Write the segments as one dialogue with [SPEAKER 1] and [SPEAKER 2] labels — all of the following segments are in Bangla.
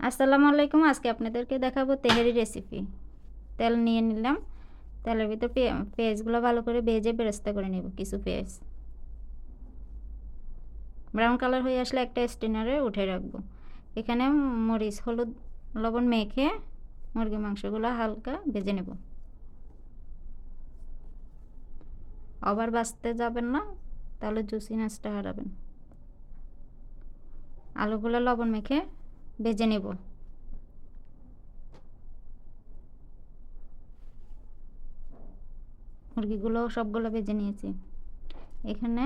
[SPEAKER 1] আসসালামু আলাইকুম। আজকে আপনাদেরকে দেখাবো তেহারি রেসিপি। তেল নিয়ে নিলাম। তেলের ভিতর পেঁয়াজগুলো ভালো করে ভেজে বেরেস্তা করে নেব। কিছু পেঁয়াজ ব্রাউন কালার হয়ে আসলে একটা স্টেনারে উঠে রাখবো। এখানে মরিচ, হলুদ, লবণ মেখে মুরগি মাংসগুলো হালকা ভেজে নেব। আবার বাছতে যাবেন না, তাহলে জুসিনেসটা হারাবেন। আলুগুলো লবণ মেখে ভেজে নেব। মুরগিগুলো সবগুলো ভেজে নিয়েছি। এখানে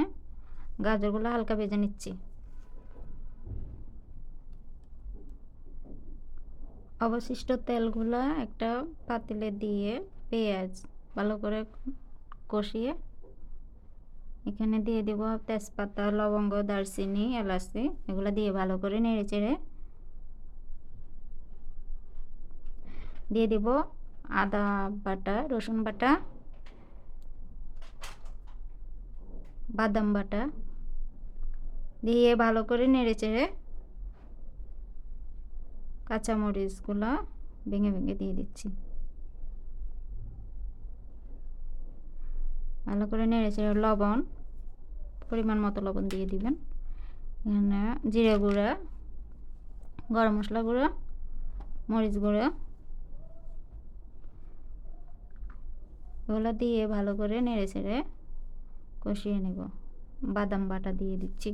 [SPEAKER 1] গাজরগুলো হালকা ভেজে নিচ্ছি। অবশিষ্ট তেলগুলা একটা পাতিলে দিয়ে পেঁয়াজ ভালো করে কষিয়ে এখানে দিয়ে দেব তেজপাতা, লবঙ্গ, দারচিনি, এলাচি, এগুলো দিয়ে ভালো করে নেড়ে চেড়ে দিয়ে দেব আদা বাটা, রসুন বাটা, বাদাম বাটা দিয়ে ভালো করে নেড়ে চেড়ে কাঁচামরিচগুলো ভেঙে ভেঙে দিয়ে দিচ্ছি। ভালো করে নেড়ে চেড়ে লবণ পরিমাণ মতো লবণ দিয়ে দিবেন। এখানে জিরে গুঁড়া, গরম মশলা গুঁড়া, মরিচ গুঁড়া এগুলো দিয়ে ভালো করে নেড়ে চেড়ে কষিয়ে নেব। বাদাম বাটা দিয়ে দিচ্ছি।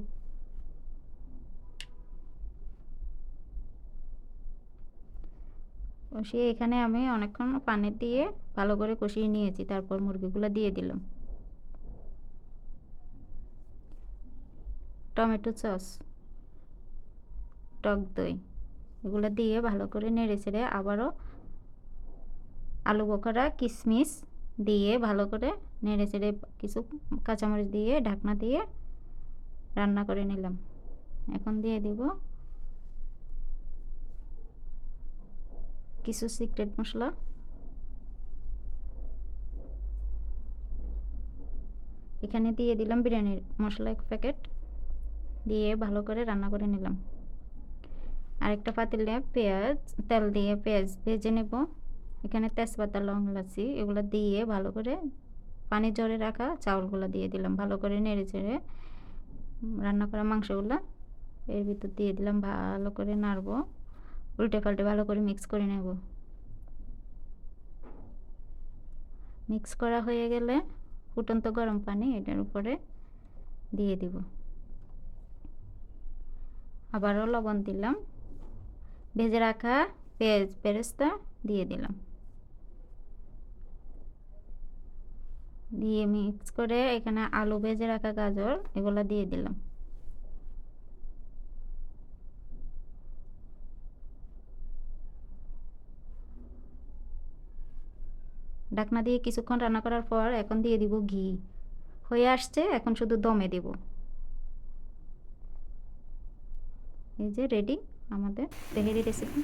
[SPEAKER 1] কষিয়ে এখানে আমি অনেকক্ষণ পানি দিয়ে ভালো করে কষিয়ে নিয়েছি। তারপর মুরগিগুলো দিয়ে দিলাম। টমেটো সস, টক দই এগুলো দিয়ে ভালো করে নেড়ে চেড়ে আবারও আলু বোখরা, কিশমিশ দিয়ে ভালো করে নেড়ে চেড়ে কিছু কাঁচামরিচ দিয়ে ঢাকনা দিয়ে রান্না করে নিলাম। এখন দিয়ে দিব কিছু সিক্রেট মশলা, এখানে দিয়ে দিলাম বিরিয়ানির মশলা 1 প্যাকেট দিয়ে ভালো করে রান্না করে নিলাম। আরেকটা পাতিলে তেল দিয়ে পেঁয়াজ ভেজে নেব। এখানে তেজপাতা, লং, এলাচি এগুলো দিয়ে ভালো করে পানি ঝরে রাখা চাউলগুলো দিয়ে দিলাম। ভালো করে নেড়ে চেড়ে রান্না করা মাংসগুলো এর ভিতর দিয়ে দিলাম। ভালো করে নাড়বো, উল্টে পাল্টে ভালো করে মিক্স করে নেব। মিক্স করা হয়ে গেলে ফুটন্ত গরম পানি এটার উপরে দিয়ে দিব। আবারও লবণ দিলাম। ভেজে রাখা পেঁয়াজ বেরেস্তা দিয়ে দিলাম। দিয়ে মিক্স করে এখানে আলু ভেজে রাখা গাজর এগুলো দিয়ে দিলাম। ঢাকনা দিয়ে কিছুক্ষণ রান্না করার পর এখন দিয়ে দিব ঘি। হয়ে আসছে, এখন শুধু দমে দেব। এই যে রেডি আমাদের তেহেরি রেসিপি।